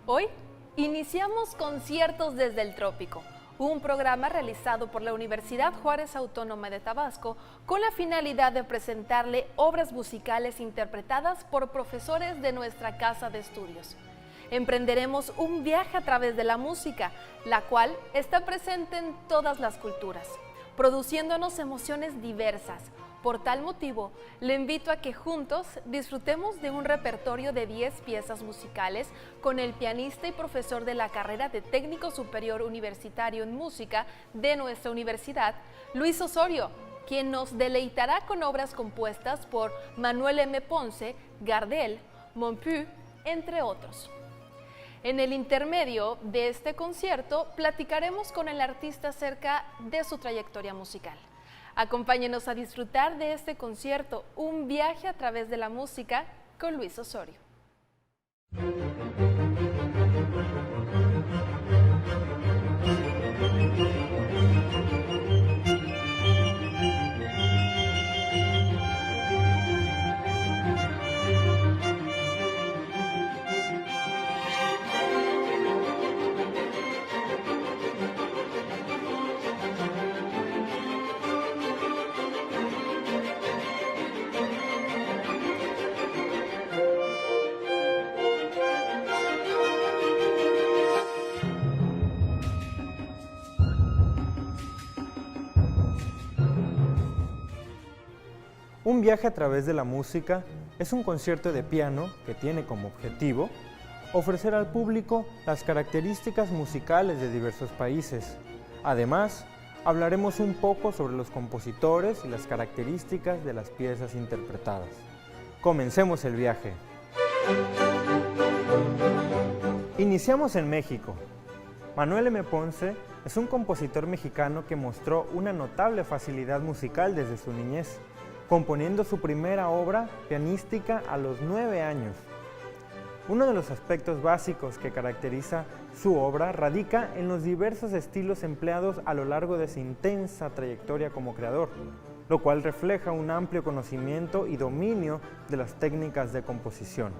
Hoy iniciamos Conciertos desde el Trópico, un programa realizado por la Universidad Juárez Autónoma de Tabasco con la finalidad de presentarle obras musicales interpretadas por profesores de nuestra casa de estudios. Emprenderemos un viaje a través de la música, la cual está presente en todas las culturas, produciéndonos emociones diversas. Por tal motivo, le invito a que juntos disfrutemos de un repertorio de 10 piezas musicales con el pianista y profesor de la carrera de Técnico Superior Universitario en Música de nuestra universidad, Luis Osorio, quien nos deleitará con obras compuestas por Manuel M. Ponce, Gardel, Montpu, entre otros. En el intermedio de este concierto, platicaremos con el artista acerca de su trayectoria musical. Acompáñenos a disfrutar de este concierto, un viaje a través de la música con Luis Osorio. Un viaje a través de la música es un concierto de piano que tiene como objetivo ofrecer al público las características musicales de diversos países. Además, hablaremos un poco sobre los compositores y las características de las piezas interpretadas. Comencemos el viaje. Iniciamos en México. Manuel M. Ponce es un compositor mexicano que mostró una notable facilidad musical desde su niñez, componiendo su primera obra pianística a los 9 años. Uno de los aspectos básicos que caracteriza su obra radica en los diversos estilos empleados a lo largo de su intensa trayectoria como creador, lo cual refleja un amplio conocimiento y dominio de las técnicas de composición,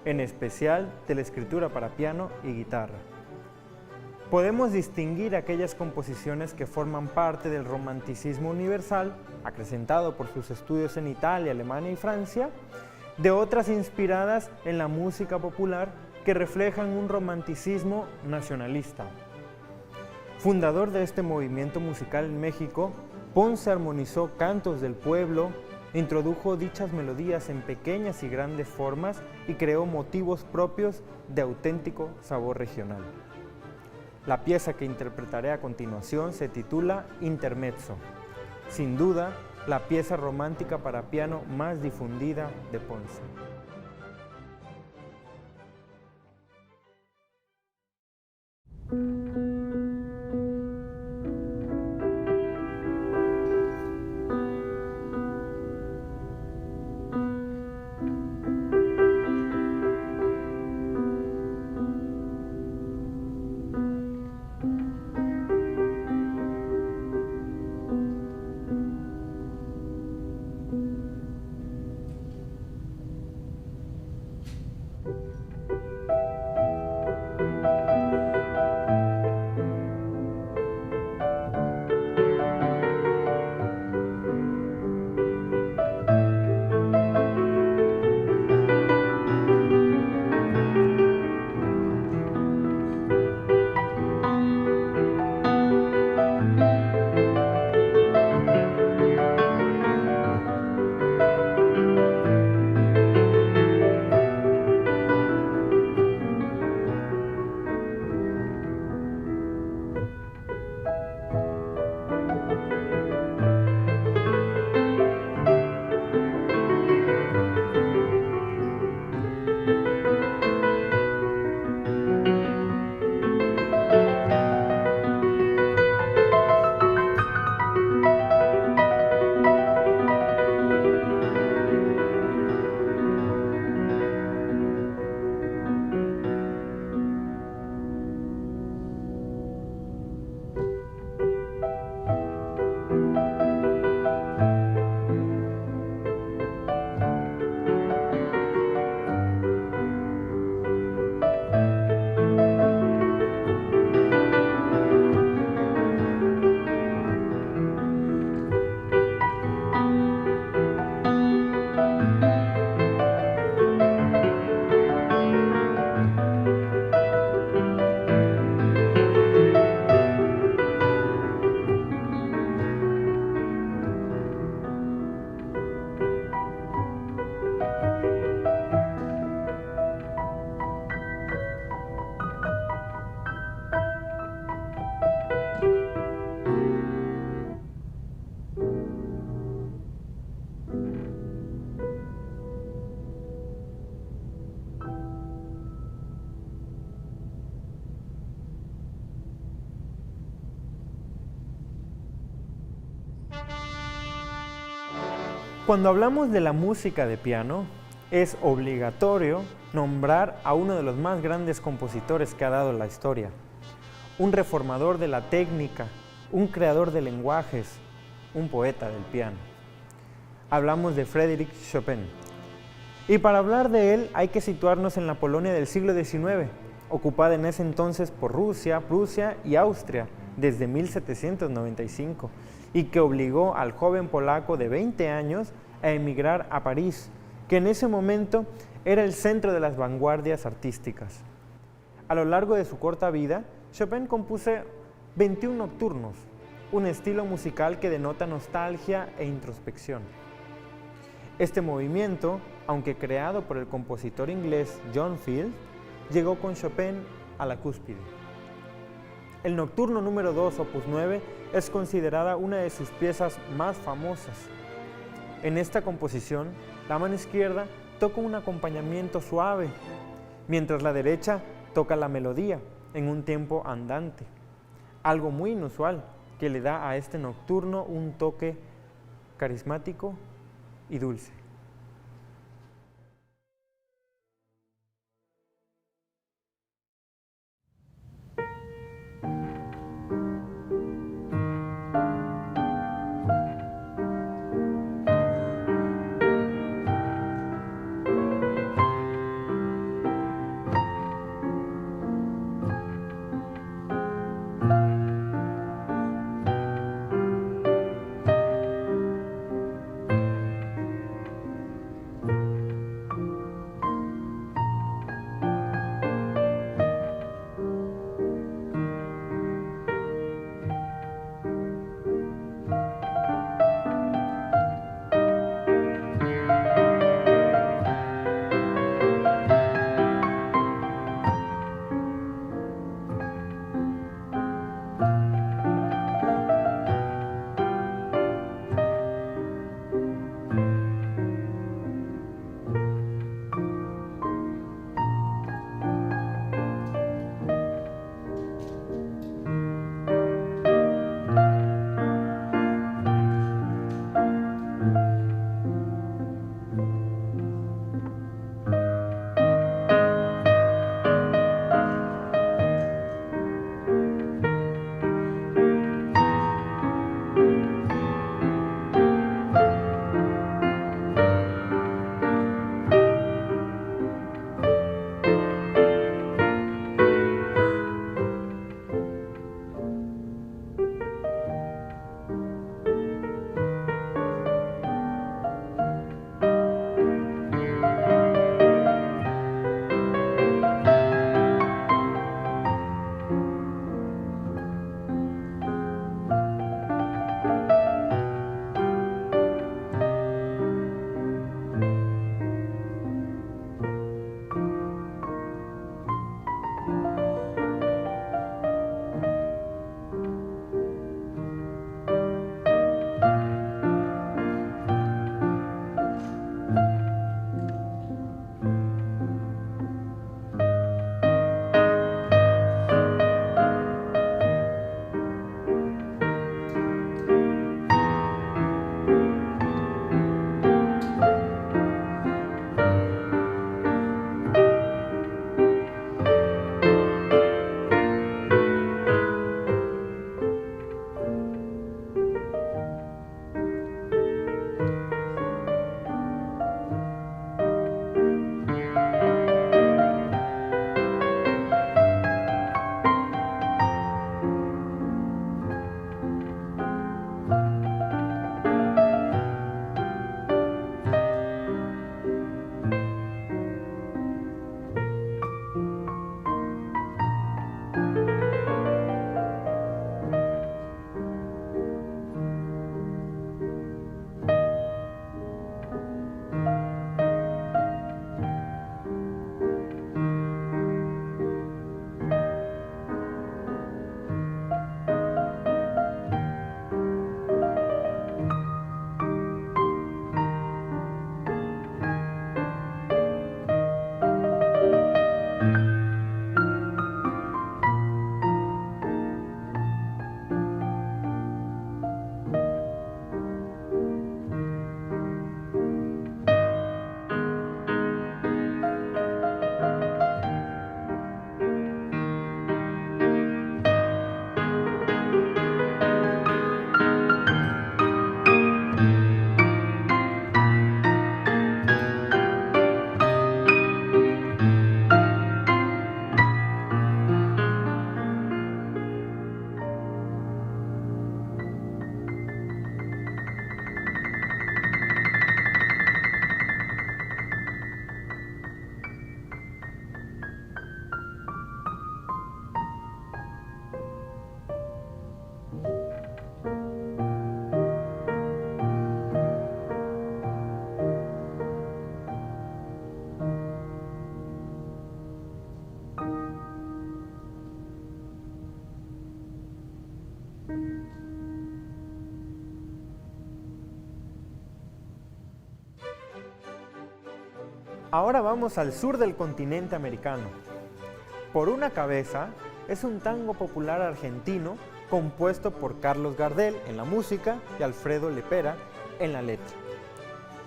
en especial de la escritura para piano y guitarra. Podemos distinguir aquellas composiciones que forman parte del romanticismo universal, acrecentado por sus estudios en Italia, Alemania y Francia, de otras inspiradas en la música popular que reflejan un romanticismo nacionalista. Fundador de este movimiento musical en México, Ponce armonizó cantos del pueblo, introdujo dichas melodías en pequeñas y grandes formas y creó motivos propios de auténtico sabor regional. La pieza que interpretaré a continuación se titula Intermezzo, sin duda la pieza romántica para piano más difundida de Ponce. Cuando hablamos de la música de piano, es obligatorio nombrar a uno de los más grandes compositores que ha dado la historia, un reformador de la técnica, un creador de lenguajes, un poeta del piano. Hablamos de Frédéric Chopin. Y para hablar de él hay que situarnos en la Polonia del siglo XIX, ocupada en ese entonces por Rusia, Prusia y Austria desde 1795, y que obligó al joven polaco de 20 años a emigrar a París, que en ese momento era el centro de las vanguardias artísticas. A lo largo de su corta vida, Chopin compuso 21 nocturnos, un estilo musical que denota nostalgia e introspección. Este movimiento, aunque creado por el compositor inglés John Field, llegó con Chopin a la cúspide. El Nocturno número 2, opus 9, es considerada una de sus piezas más famosas. En esta composición, la mano izquierda toca un acompañamiento suave, mientras la derecha toca la melodía en un tiempo andante, algo muy inusual que le da a este nocturno un toque carismático y dulce. Ahora vamos al sur del continente americano. Por una cabeza es un tango popular argentino compuesto por Carlos Gardel en la música y Alfredo Lepera en la letra.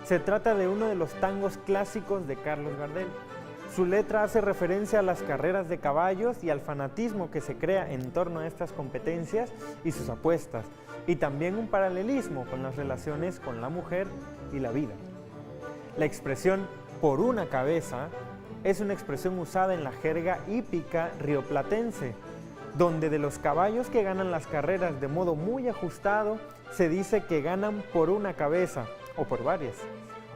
Se trata de uno de los tangos clásicos de Carlos Gardel. Su letra hace referencia a las carreras de caballos y al fanatismo que se crea en torno a estas competencias y sus apuestas, y también un paralelismo con las relaciones con la mujer y la vida. La expresión "por una cabeza" es una expresión usada en la jerga hípica rioplatense, donde de los caballos que ganan las carreras de modo muy ajustado, se dice que ganan por una cabeza o por varias,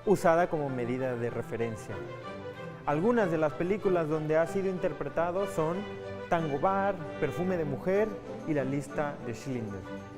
usada como medida de referencia. Algunas de las películas donde ha sido interpretado son Tango Bar, Perfume de Mujer y La Lista de Schindler.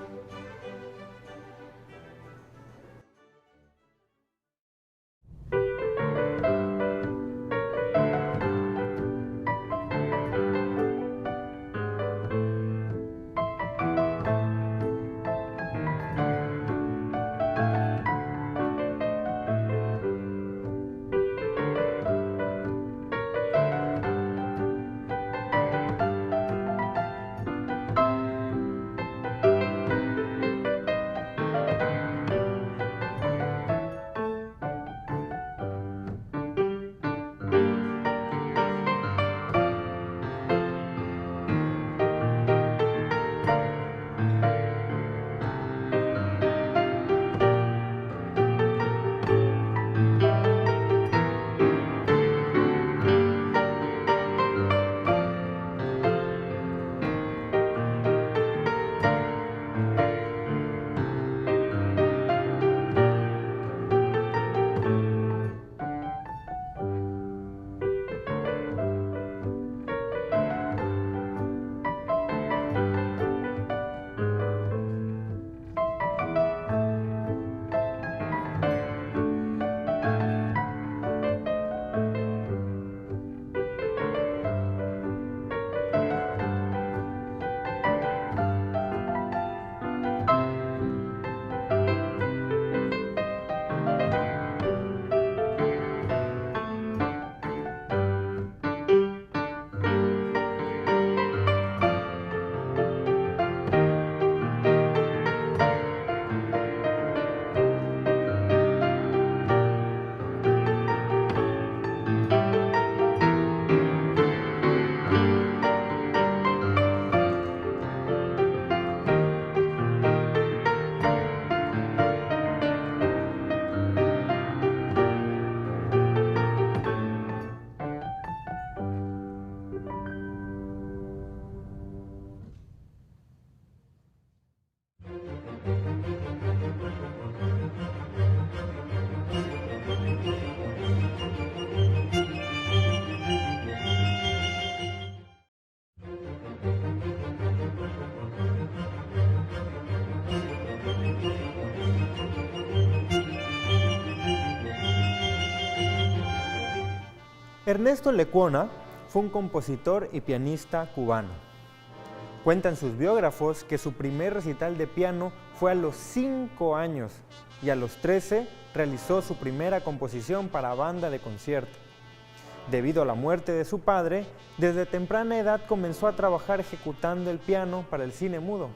Ernesto Lecuona fue un compositor y pianista cubano. Cuentan sus biógrafos que su primer recital de piano fue a los 5 años y a los 13 realizó su primera composición para banda de concierto. Debido a la muerte de su padre, desde temprana edad comenzó a trabajar ejecutando el piano para el cine mudo.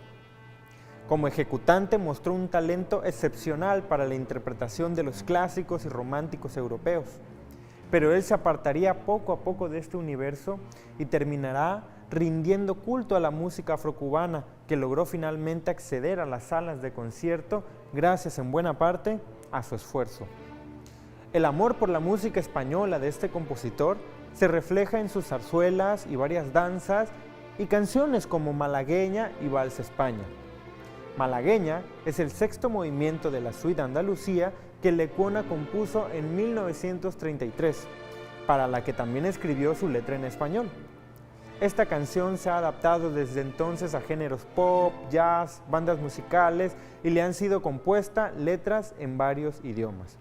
Como ejecutante mostró un talento excepcional para la interpretación de los clásicos y románticos europeos, pero él se apartaría poco a poco de este universo y terminará rindiendo culto a la música afrocubana, que logró finalmente acceder a las salas de concierto gracias en buena parte a su esfuerzo. El amor por la música española de este compositor se refleja en sus zarzuelas y varias danzas y canciones como Malagueña y Vals España. Malagueña es el 6º movimiento de la suite Andalucía que Lecuona compuso en 1933, para la que también escribió su letra en español. Esta canción se ha adaptado desde entonces a géneros pop, jazz, bandas musicales y le han sido compuestas letras en varios idiomas.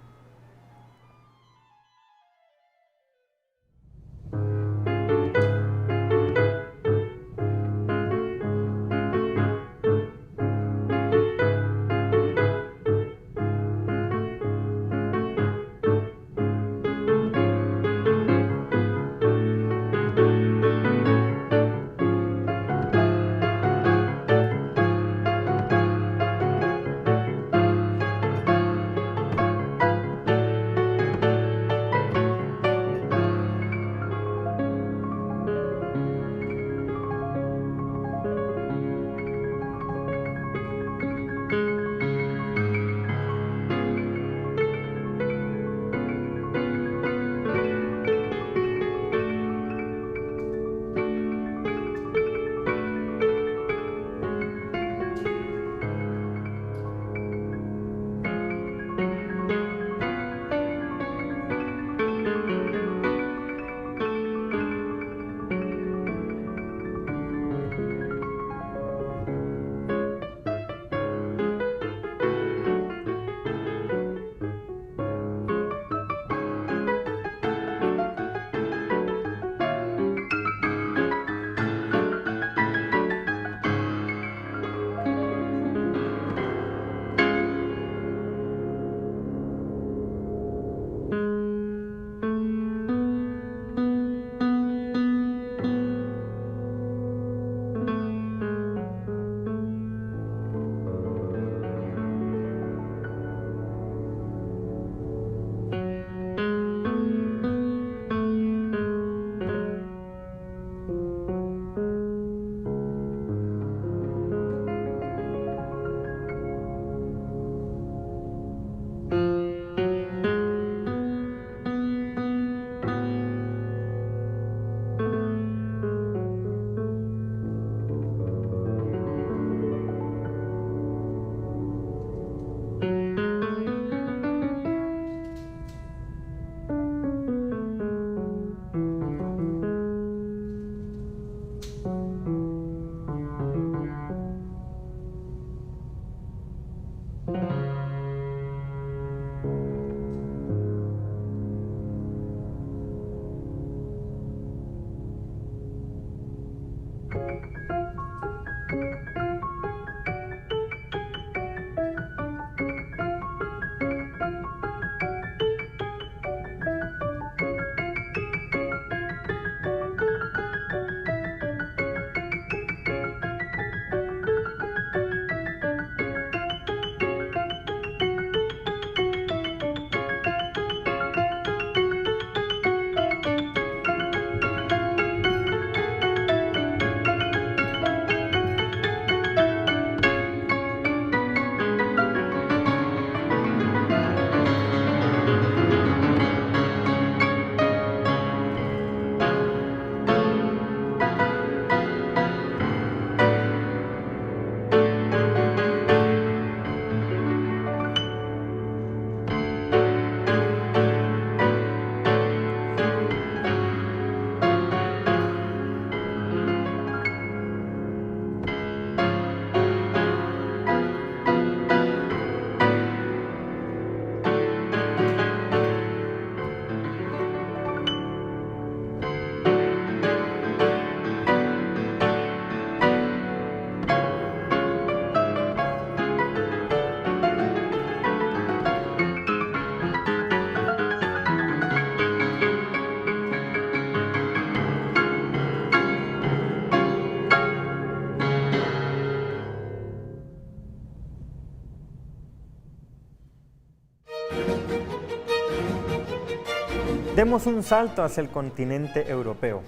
Demos un salto hacia el continente europeo.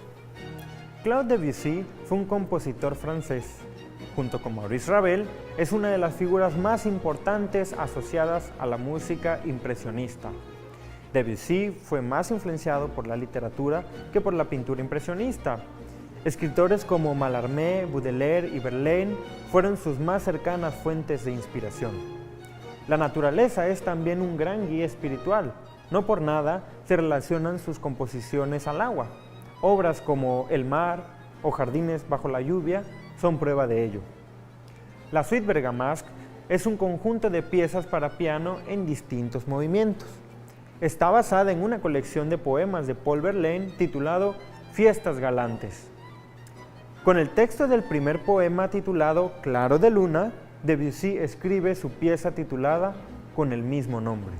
Claude Debussy fue un compositor francés. Junto con Maurice Ravel, es una de las figuras más importantes asociadas a la música impresionista. Debussy fue más influenciado por la literatura que por la pintura impresionista. Escritores como Mallarmé, Baudelaire y Verlaine fueron sus más cercanas fuentes de inspiración. La naturaleza es también un gran guía espiritual. No por nada se relacionan sus composiciones al agua. Obras como El mar o Jardines bajo la lluvia son prueba de ello. La Suite Bergamasque es un conjunto de piezas para piano en distintos movimientos. Está basada en una colección de poemas de Paul Verlaine titulado Fiestas Galantes. Con el texto del primer poema titulado Claro de Luna, Debussy escribe su pieza titulada con el mismo nombre.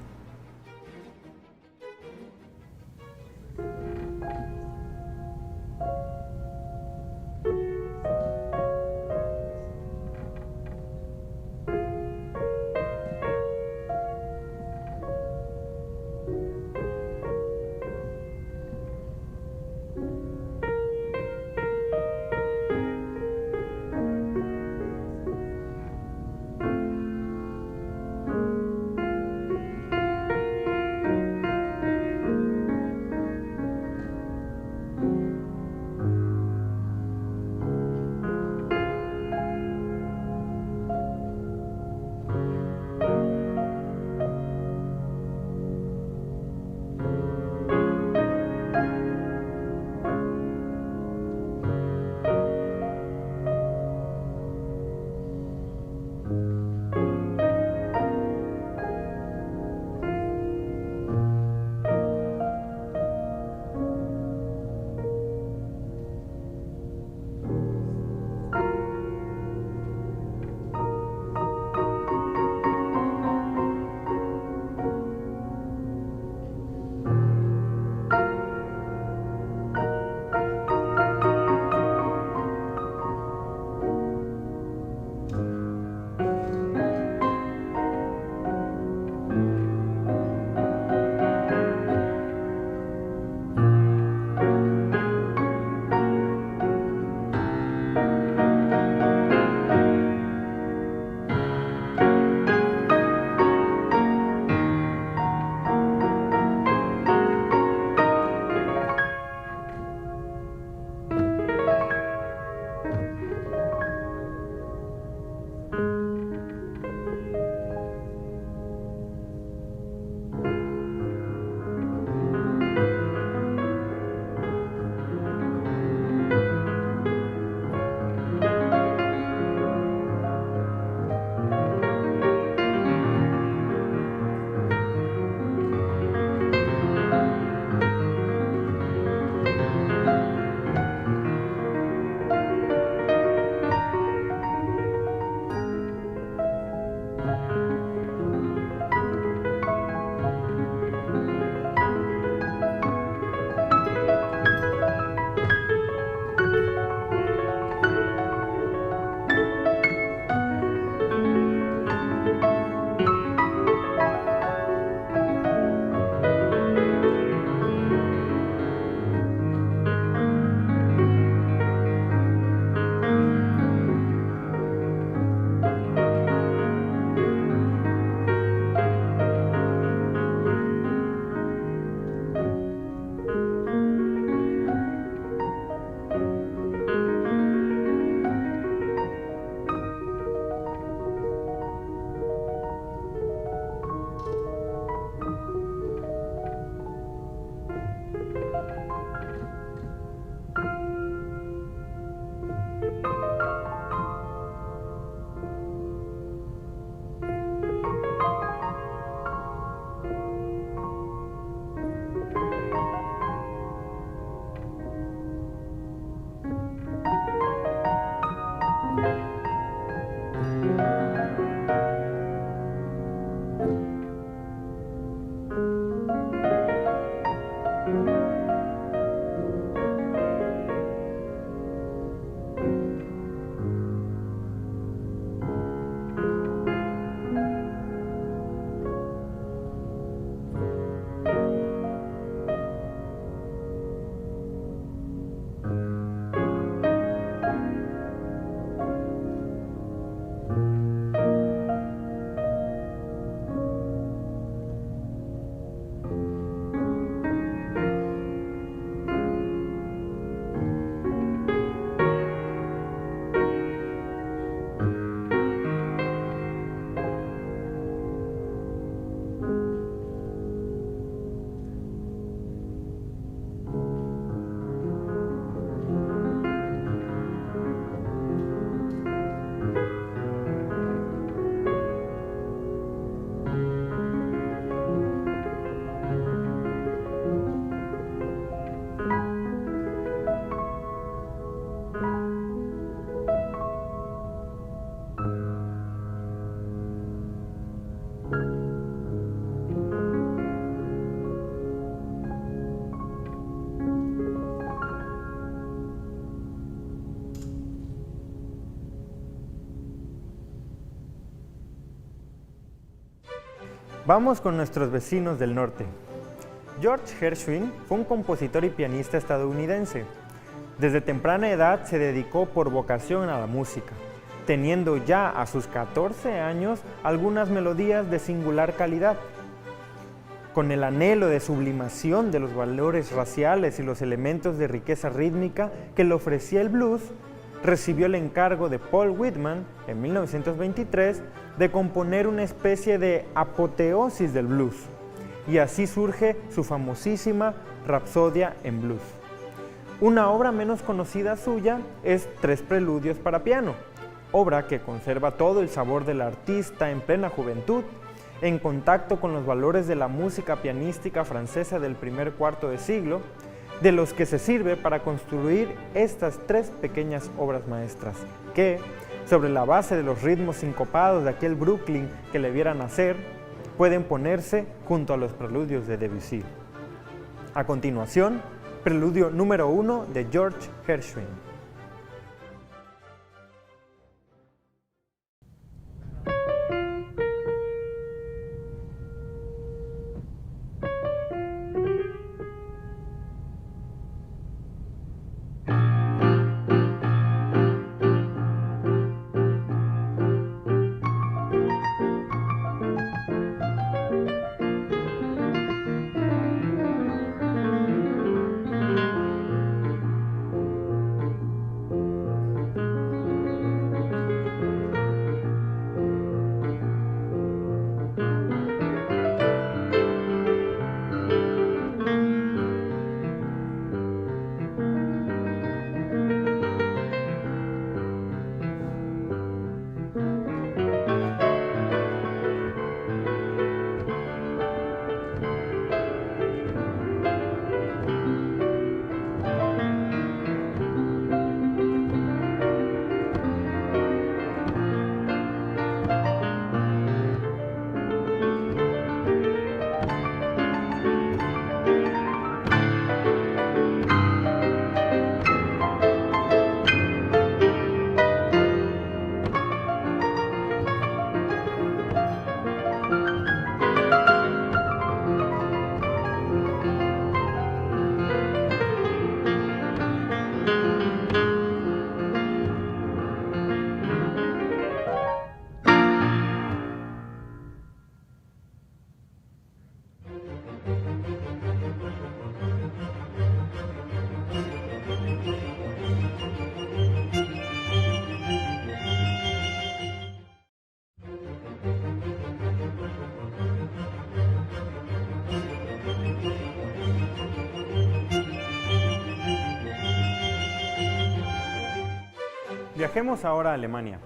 Vamos con nuestros vecinos del norte. George Gershwin fue un compositor y pianista estadounidense. Desde temprana edad se dedicó por vocación a la música, teniendo ya a sus 14 años algunas melodías de singular calidad. Con el anhelo de sublimación de los valores raciales y los elementos de riqueza rítmica que le ofrecía el blues, recibió el encargo de Paul Whitman en 1923 de componer una especie de apoteosis del blues, y así surge su famosísima Rapsodia en Blues. Una obra menos conocida suya es Tres Preludios para piano, obra que conserva todo el sabor del artista en plena juventud, en contacto con los valores de la música pianística francesa del primer cuarto de siglo, de los que se sirve para construir estas tres pequeñas obras maestras, que, sobre la base de los ritmos sincopados de aquel Brooklyn que le vieran nacer, pueden ponerse junto a los preludios de Debussy. A continuación, preludio número 1 de George Gershwin. Viajemos ahora a Alemania,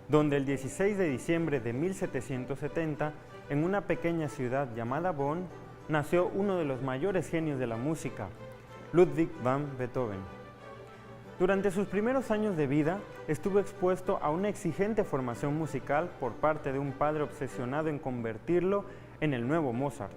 donde el 16 de diciembre de 1770, en una pequeña ciudad llamada Bonn, nació uno de los mayores genios de la música, Ludwig van Beethoven. Durante sus primeros años de vida, estuvo expuesto a una exigente formación musical por parte de un padre obsesionado en convertirlo en el nuevo Mozart.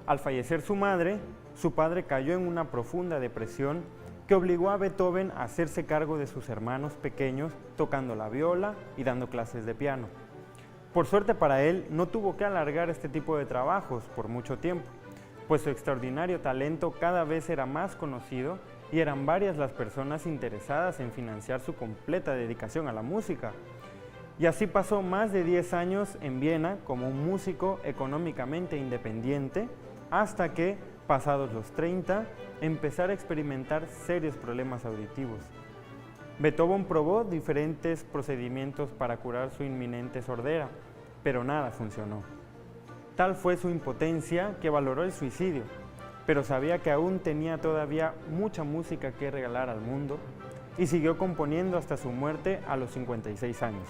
Al fallecer su madre, su padre cayó en una profunda depresión que obligó a Beethoven a hacerse cargo de sus hermanos pequeños tocando la viola y dando clases de piano. Por suerte para él, no tuvo que alargar este tipo de trabajos por mucho tiempo, pues su extraordinario talento cada vez era más conocido y eran varias las personas interesadas en financiar su completa dedicación a la música. Y así pasó más de 10 años en Viena como un músico económicamente independiente, hasta que, pasados los 30, empezara a experimentar serios problemas auditivos. Beethoven probó diferentes procedimientos para curar su inminente sordera, pero nada funcionó. Tal fue su impotencia que valoró el suicidio, pero sabía que aún tenía todavía mucha música que regalar al mundo y siguió componiendo hasta su muerte a los 56 años,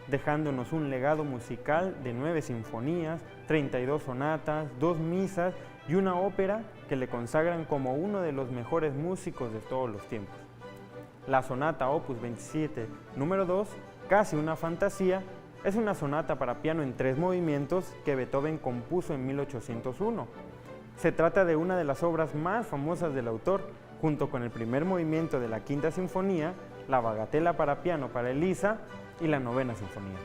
dejándonos un legado musical de 9 sinfonías, 32 sonatas, 2 misas y una ópera que le consagran como uno de los mejores músicos de todos los tiempos. La sonata Opus 27, número 2, casi una fantasía, es una sonata para piano en 3 movimientos que Beethoven compuso en 1801. Se trata de una de las obras más famosas del autor, junto con el primer movimiento de la Quinta Sinfonía, la Bagatela para piano para Elisa y la Novena Sinfonía.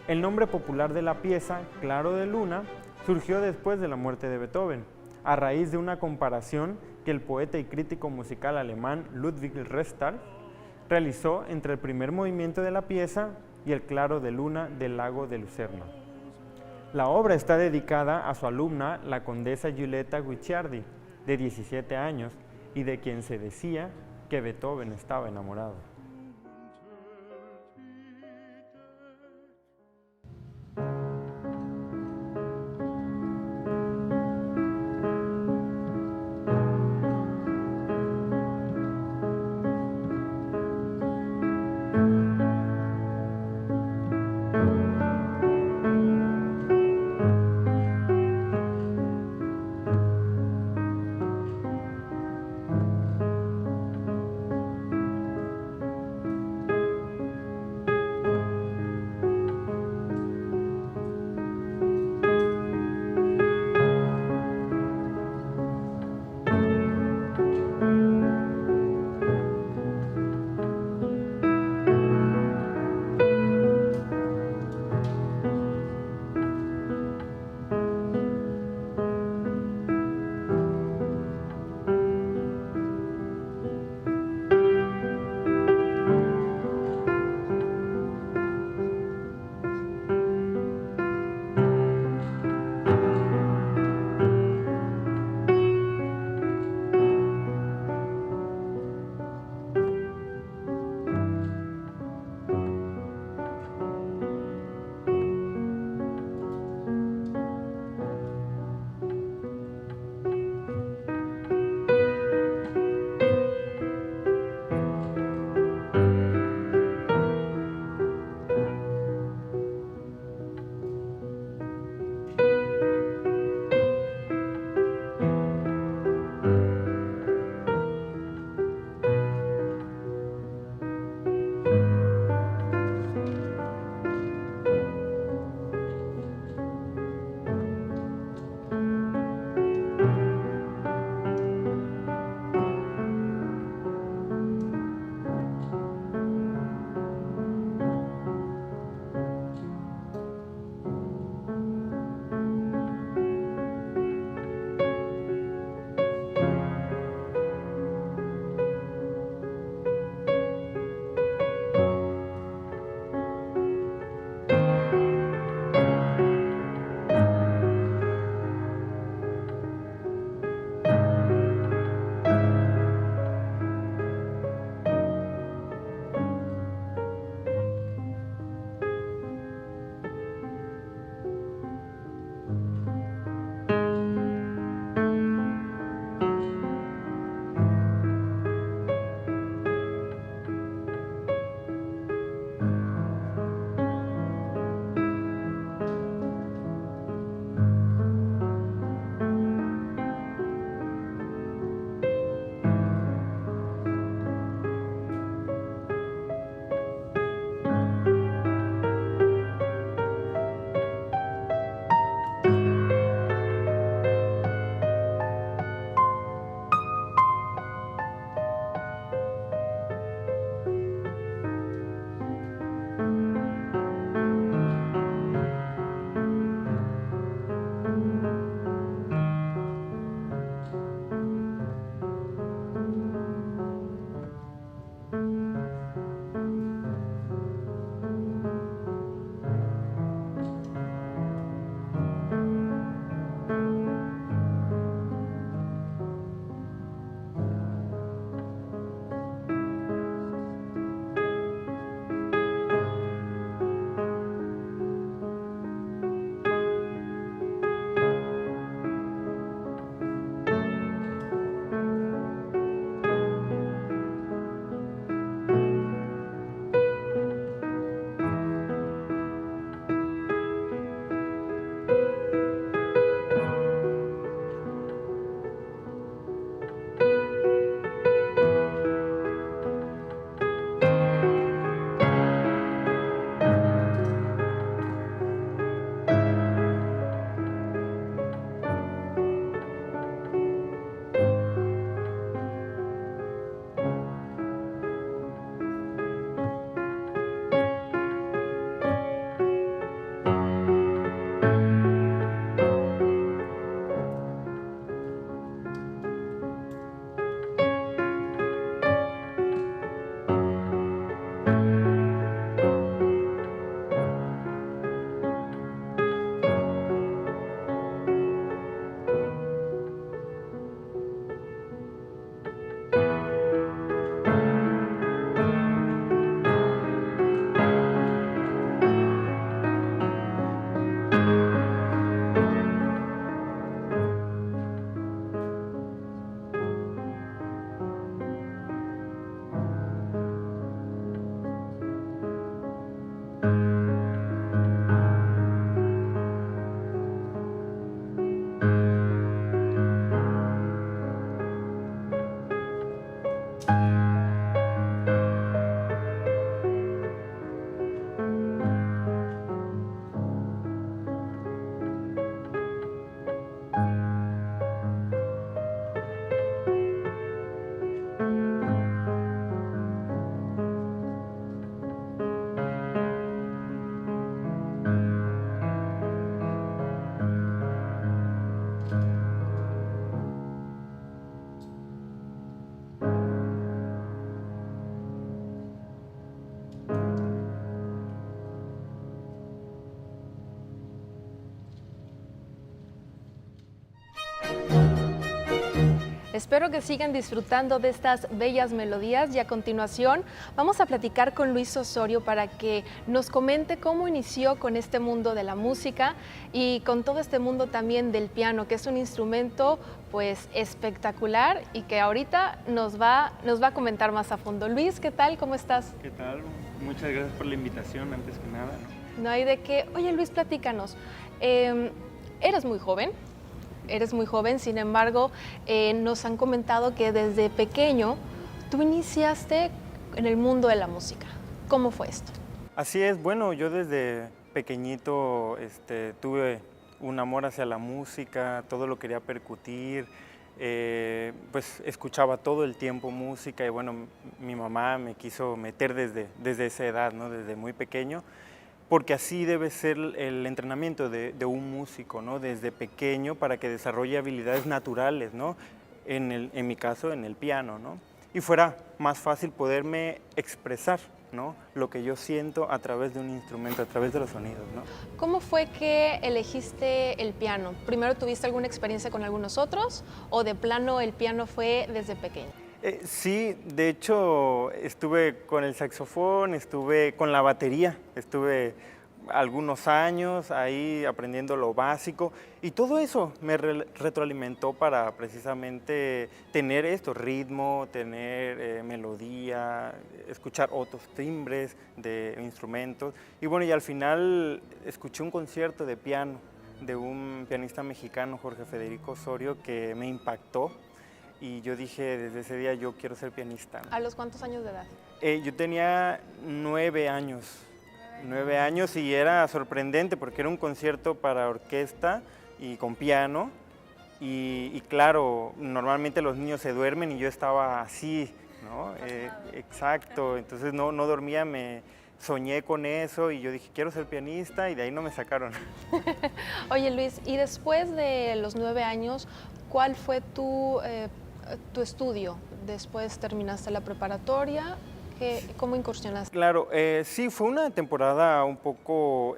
El nombre popular de la pieza, Claro de Luna, surgió después de la muerte de Beethoven, a raíz de una comparación que el poeta y crítico musical alemán Ludwig Restall realizó entre el primer movimiento de la pieza y el claro de luna del lago de Lucerna. La obra está dedicada a su alumna, la condesa Giulietta Guicciardi, de 17 años, y de quien se decía que Beethoven estaba enamorado. Espero que sigan disfrutando de estas bellas melodías y a continuación vamos a platicar con Luis Osorio para que nos comente cómo inició con este mundo de la música y con todo este mundo también del piano, que es un instrumento pues espectacular y que ahorita nos va a comentar más a fondo. Luis, ¿qué tal? ¿Cómo estás? ¿Qué tal? Muchas gracias por la invitación, antes que nada. No hay de qué. Oye, Luis, platícanos. Eres muy joven, sin embargo, nos han comentado que desde pequeño tú iniciaste en el mundo de la música. ¿Cómo fue esto? Así es, bueno, yo desde pequeñito tuve un amor hacia la música, todo lo quería percutir, pues escuchaba todo el tiempo música y bueno, mi mamá me quiso meter desde esa edad, ¿no? Desde muy pequeño, porque así debe ser el entrenamiento de un músico, ¿no? Desde pequeño para que desarrolle habilidades naturales, ¿no? En mi caso, en el piano, ¿no? Y fuera más fácil poderme expresar, ¿no? Lo que yo siento a través de un instrumento, a través de los sonidos, ¿no? ¿Cómo fue que elegiste el piano? ¿Primero tuviste alguna experiencia con algunos otros o de plano el piano fue desde pequeño? Sí, de hecho estuve con el saxofón, estuve con la batería, estuve algunos años ahí aprendiendo lo básico y todo eso me retroalimentó para precisamente tener ritmo, tener melodía, escuchar otros timbres de instrumentos y bueno, y al final escuché un concierto de piano de un pianista mexicano, Jorge Federico Osorio, que me impactó. Y yo dije, desde ese día yo quiero ser pianista, ¿no? ¿A los cuántos años de edad? Yo tenía 9 años, 9 años y era sorprendente porque era un concierto para orquesta y con piano y claro, normalmente los niños se duermen y yo estaba así, ¿no? Exacto, entonces no dormía, me soñé con eso y yo dije, quiero ser pianista y de ahí no me sacaron. Oye Luis, y después de los 9 años, ¿cuál fue tu estudio? Después terminaste la preparatoria, ¿cómo incursionaste? Claro, sí, fue una temporada un poco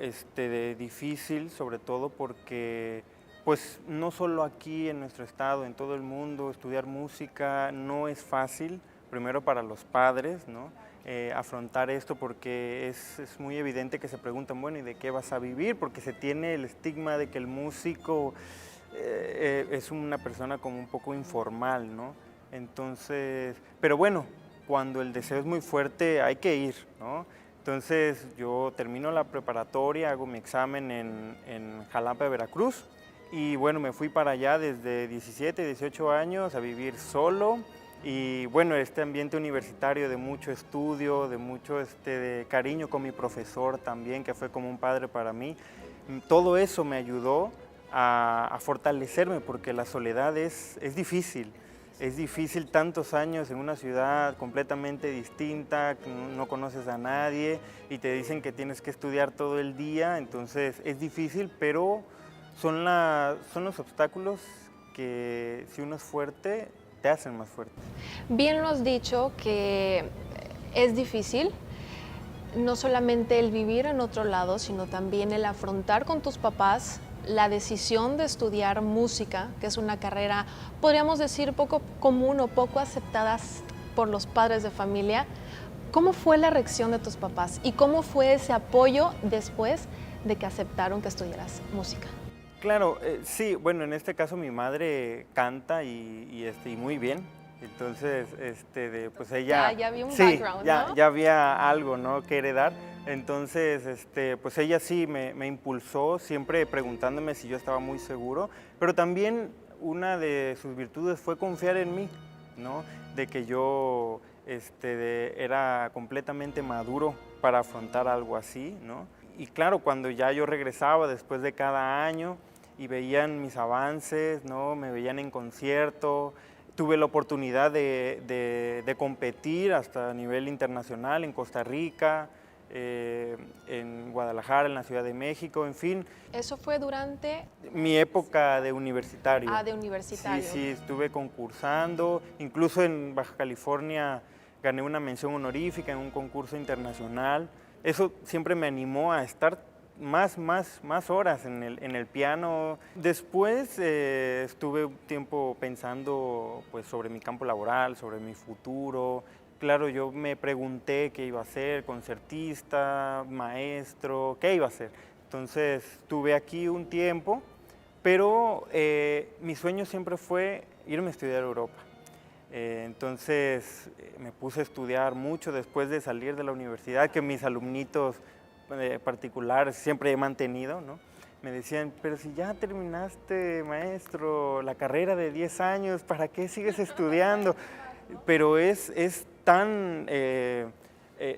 difícil, sobre todo porque pues no solo aquí en nuestro estado, en todo el mundo, estudiar música no es fácil, primero para los padres, ¿no? Afrontar esto porque es muy evidente que se preguntan, bueno, ¿y de qué vas a vivir? Porque se tiene el estigma de que el músico es una persona como un poco informal, ¿no? Entonces, pero bueno, cuando el deseo es muy fuerte hay que ir, ¿no? Entonces yo termino la preparatoria, hago mi examen en Jalapa, Veracruz y bueno, me fui para allá desde 17, 18 años a vivir solo y bueno, este ambiente universitario de mucho estudio, de mucho de cariño con mi profesor también, que fue como un padre para mí, todo eso me ayudó a fortalecerme porque la soledad es difícil. Es difícil tantos años en una ciudad completamente distinta, no conoces a nadie y te dicen que tienes que estudiar todo el día, entonces es difícil, pero son los obstáculos que si uno es fuerte, te hacen más fuerte. Bien lo has dicho que es difícil, no solamente el vivir en otro lado, sino también el afrontar con tus papás la decisión de estudiar música, que es una carrera, podríamos decir, poco común o poco aceptada por los padres de familia. ¿Cómo fue la reacción de tus papás y cómo fue ese apoyo después de que aceptaron que estudiaras música? Claro, sí, bueno, en este caso mi madre canta y muy bien, entonces pues ella... Ya había un sí, background, ¿no? ya había algo, ¿no?, que heredar. Entonces, pues ella sí me impulsó, siempre preguntándome si yo estaba muy seguro, pero también una de sus virtudes fue confiar en mí, ¿no? De que yo era completamente maduro para afrontar algo así, ¿no? Y claro, cuando ya yo regresaba después de cada año y veían mis avances, ¿no? Me veían en concierto, tuve la oportunidad de competir hasta a nivel internacional en Costa Rica, en Guadalajara, en la Ciudad de México, en fin. ¿Eso fue durante? Mi época de universitario. Ah, de universitario. Sí, estuve concursando, incluso en Baja California gané una mención honorífica en un concurso internacional. Eso siempre me animó a estar más horas en el piano. Después estuve un tiempo pensando pues, sobre mi campo laboral, sobre mi futuro. Claro, yo me pregunté qué iba a hacer, concertista, maestro, qué iba a hacer. Entonces estuve aquí un tiempo, pero mi sueño siempre fue irme a estudiar a Europa. Entonces me puse a estudiar mucho después de salir de la universidad, que mis alumnitos particulares siempre he mantenido, ¿no? Me decían, pero si ya terminaste, maestro, la carrera de 10 años, ¿para qué sigues estudiando? Pero es tan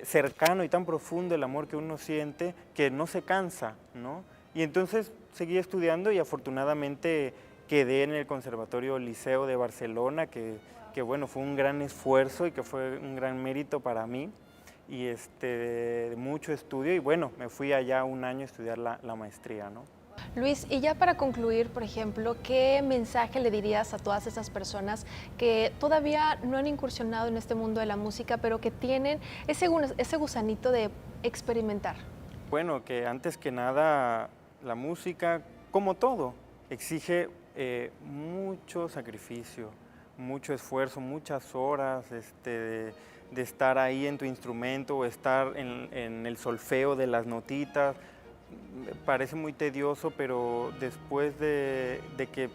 cercano y tan profundo el amor que uno siente que no se cansa, ¿no? Y entonces seguí estudiando y afortunadamente quedé en el Conservatorio Liceo de Barcelona, que bueno, fue un gran esfuerzo y que fue un gran mérito para mí, y de mucho estudio, y bueno, me fui allá un año a estudiar la maestría, ¿no? Luis, y ya para concluir, por ejemplo, ¿qué mensaje le dirías a todas esas personas que todavía no han incursionado en este mundo de la música, pero que tienen ese gusanito de experimentar? Bueno, que antes que nada la música, como todo, exige mucho sacrificio, mucho esfuerzo, muchas horas de estar ahí en tu instrumento o estar en el solfeo de las notitas. Parece muy tedioso, pero después de que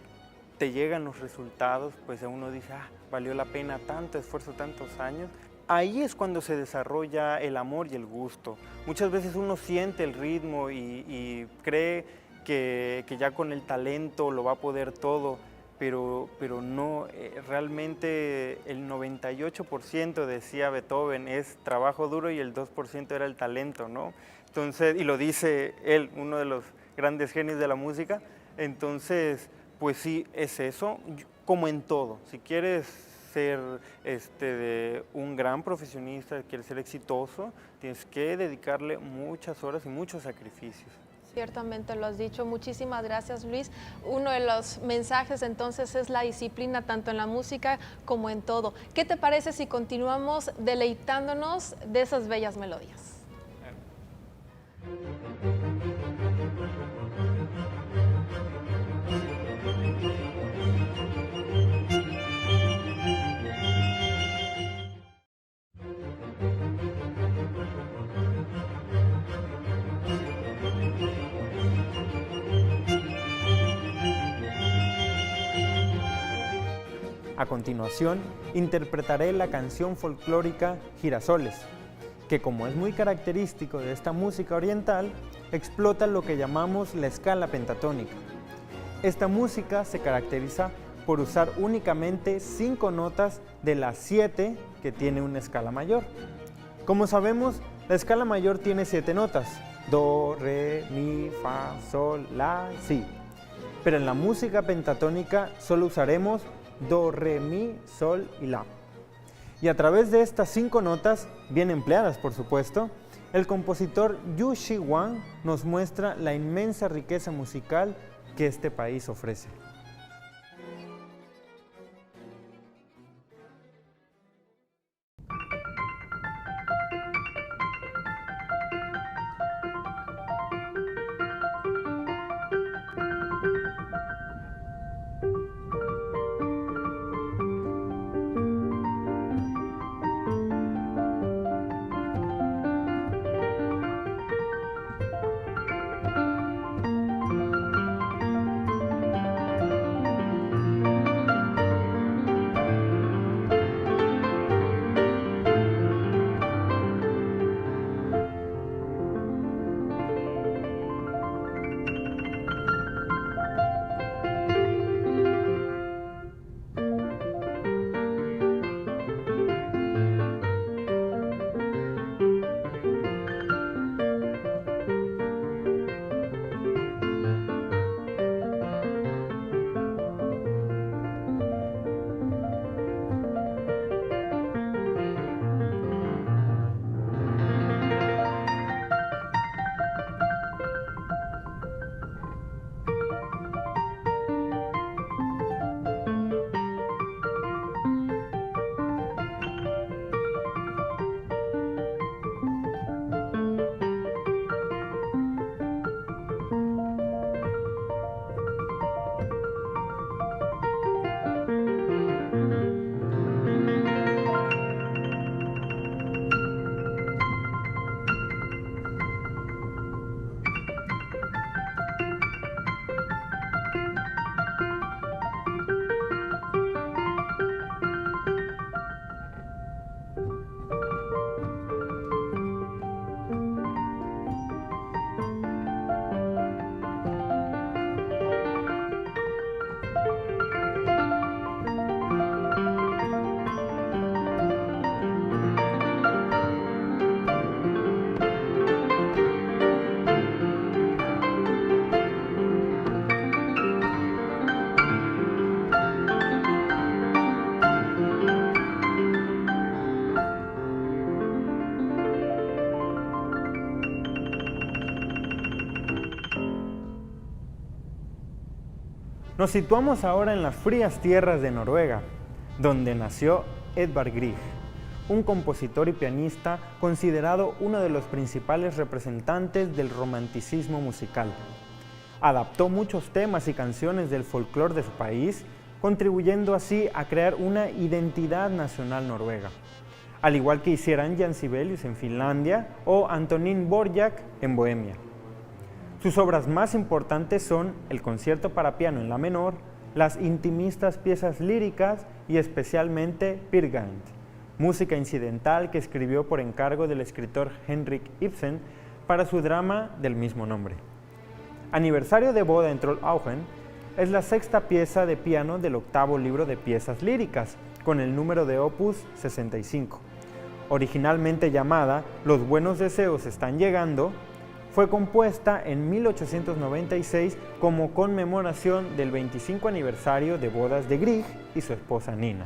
te llegan los resultados, pues uno dice, valió la pena tanto esfuerzo, tantos años. Ahí es cuando se desarrolla el amor y el gusto. Muchas veces uno siente el ritmo y cree que ya con el talento lo va a poder todo, pero no, realmente el 98%, decía Beethoven, es trabajo duro y el 2% era el talento, ¿no? Entonces, y lo dice él, uno de los grandes genios de la música. Entonces, pues sí, es eso, como en todo. Si quieres ser un gran profesionista, quieres ser exitoso, tienes que dedicarle muchas horas y muchos sacrificios. Ciertamente lo has dicho. Muchísimas gracias, Luis. Uno de los mensajes entonces es la disciplina tanto en la música como en todo. ¿Qué te parece si continuamos deleitándonos de esas bellas melodías? A continuación, interpretaré la canción folclórica Girasoles, que como es muy característico de esta música oriental, explota lo que llamamos la escala pentatónica. Esta música se caracteriza por usar únicamente 5 notas de las 7 que tiene una escala mayor. Como sabemos, la escala mayor tiene 7 notas: do, re, mi, fa, sol, la, si. Pero en la música pentatónica solo usaremos do, re, mi, sol y la. Y a través de estas 5 notas, bien empleadas por supuesto, el compositor Yu Shi Wang nos muestra la inmensa riqueza musical que este país ofrece. Nos situamos ahora en las frías tierras de Noruega, donde nació Edvard Grieg, un compositor y pianista considerado uno de los principales representantes del romanticismo musical. Adaptó muchos temas y canciones del folclore de su país, contribuyendo así a crear una identidad nacional noruega, al igual que hicieran Jan Sibelius en Finlandia o Antonín Dvořák en Bohemia. Sus obras más importantes son el concierto para piano en la menor, las intimistas piezas líricas y especialmente Peer Gynt, música incidental que escribió por encargo del escritor Henrik Ibsen para su drama del mismo nombre. Aniversario de boda en Trollhaugen es la sexta pieza de piano del octavo libro de piezas líricas, con el número de opus 65. Originalmente llamada Los buenos deseos están llegando, fue compuesta en 1896 como conmemoración del 25 aniversario de bodas de Grieg y su esposa Nina.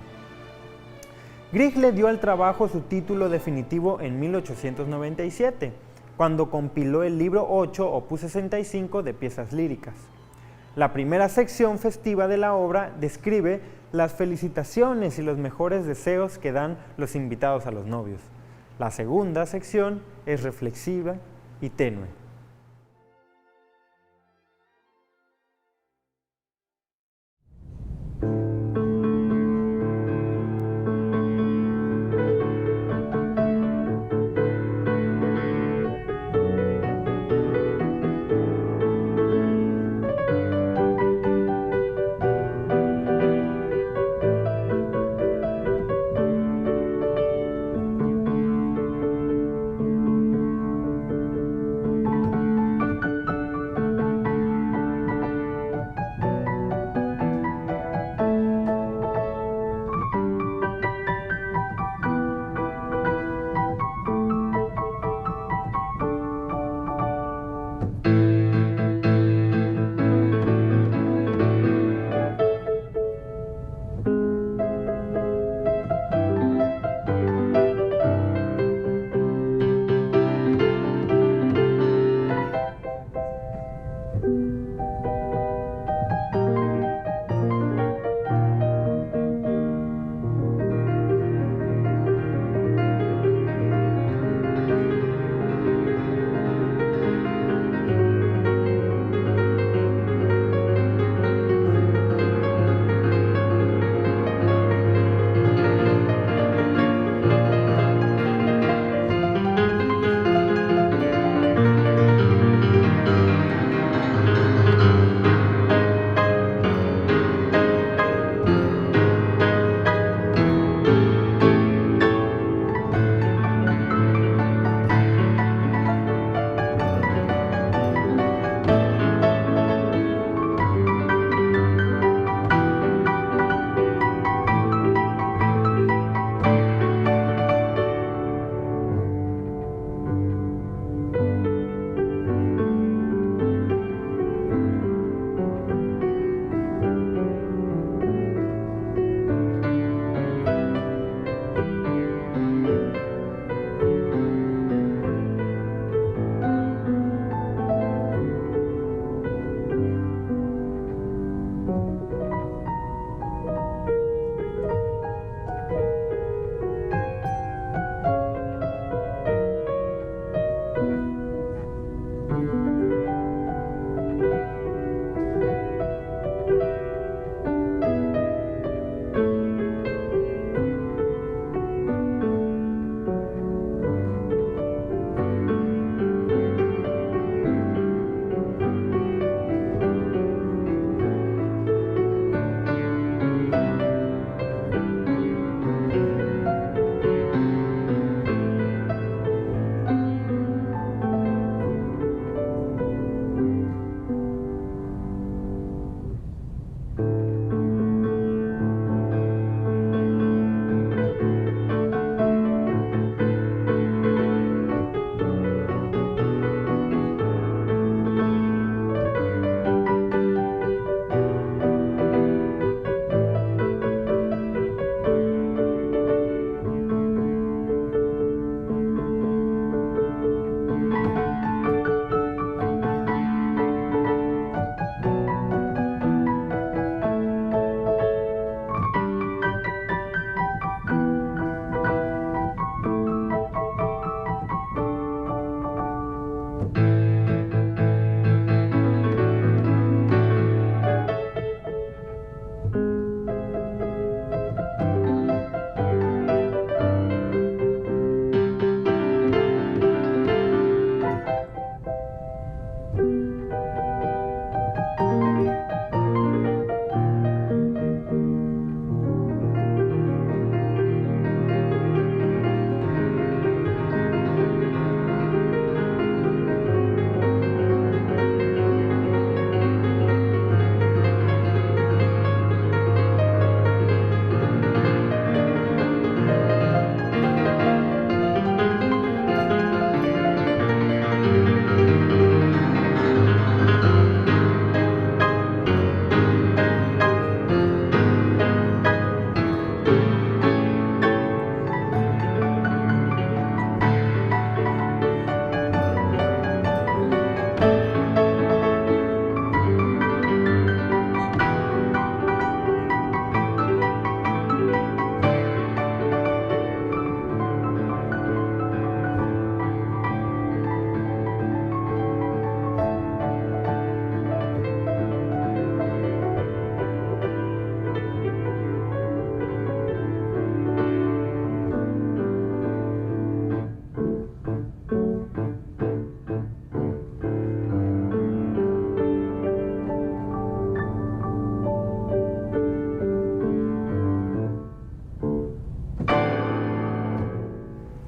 Grieg le dio al trabajo su título definitivo en 1897, cuando compiló el libro 8, opus 65 de piezas líricas. La primera sección festiva de la obra describe las felicitaciones y los mejores deseos que dan los invitados a los novios. La segunda sección es reflexiva y tenue.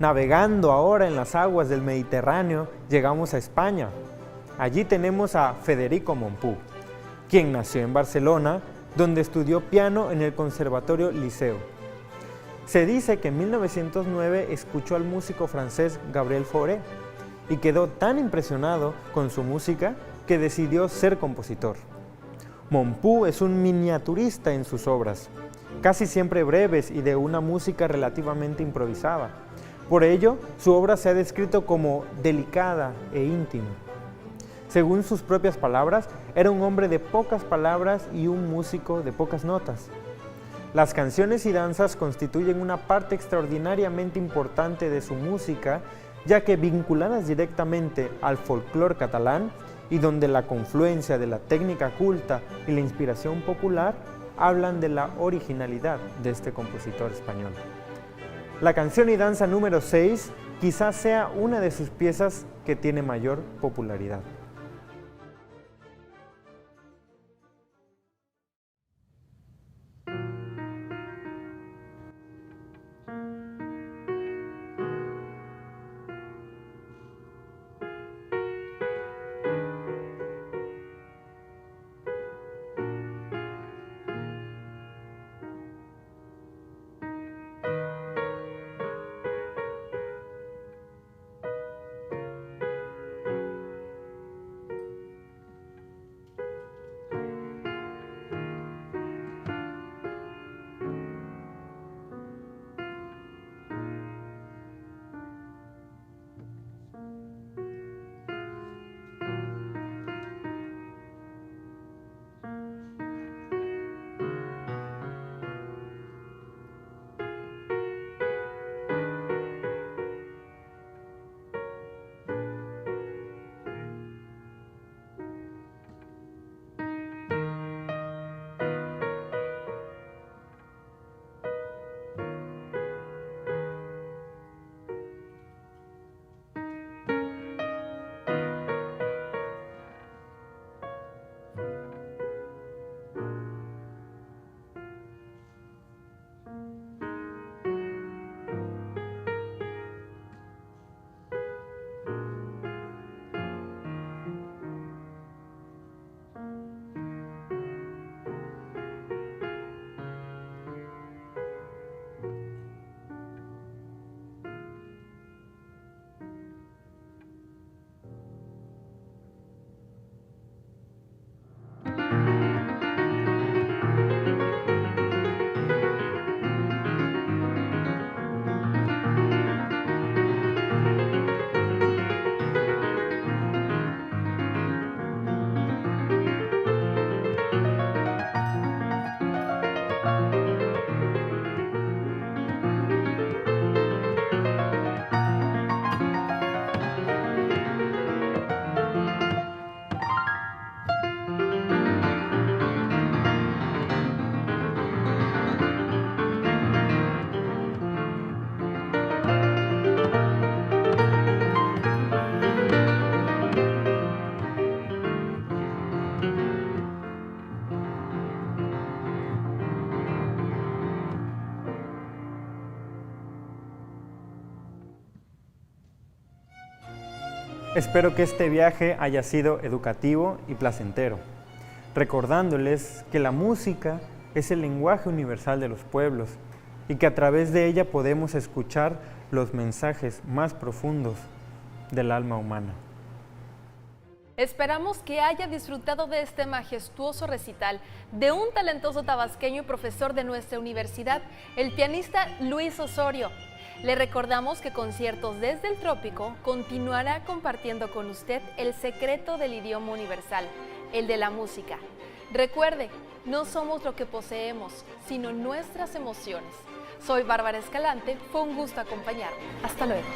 Navegando ahora en las aguas del Mediterráneo, llegamos a España. Allí tenemos a Federico Mompou, quien nació en Barcelona, donde estudió piano en el Conservatorio Liceo. Se dice que en 1909 escuchó al músico francés Gabriel Fauré y quedó tan impresionado con su música que decidió ser compositor. Mompou es un miniaturista en sus obras, casi siempre breves y de una música relativamente improvisada. Por ello, su obra se ha descrito como delicada e íntima. Según sus propias palabras, era un hombre de pocas palabras y un músico de pocas notas. Las canciones y danzas constituyen una parte extraordinariamente importante de su música, ya que vinculadas directamente al folclore catalán y donde la confluencia de la técnica culta y la inspiración popular hablan de la originalidad de este compositor español. La canción y danza número 6 quizás sea una de sus piezas que tiene mayor popularidad. Espero que este viaje haya sido educativo y placentero, recordándoles que la música es el lenguaje universal de los pueblos y que a través de ella podemos escuchar los mensajes más profundos del alma humana. Esperamos que haya disfrutado de este majestuoso recital de un talentoso tabasqueño y profesor de nuestra universidad, el pianista Luis Osorio. Le recordamos que Conciertos desde el Trópico continuará compartiendo con usted el secreto del idioma universal, el de la música. Recuerde, no somos lo que poseemos, sino nuestras emociones. Soy Bárbara Escalante, fue un gusto acompañarme. Hasta luego.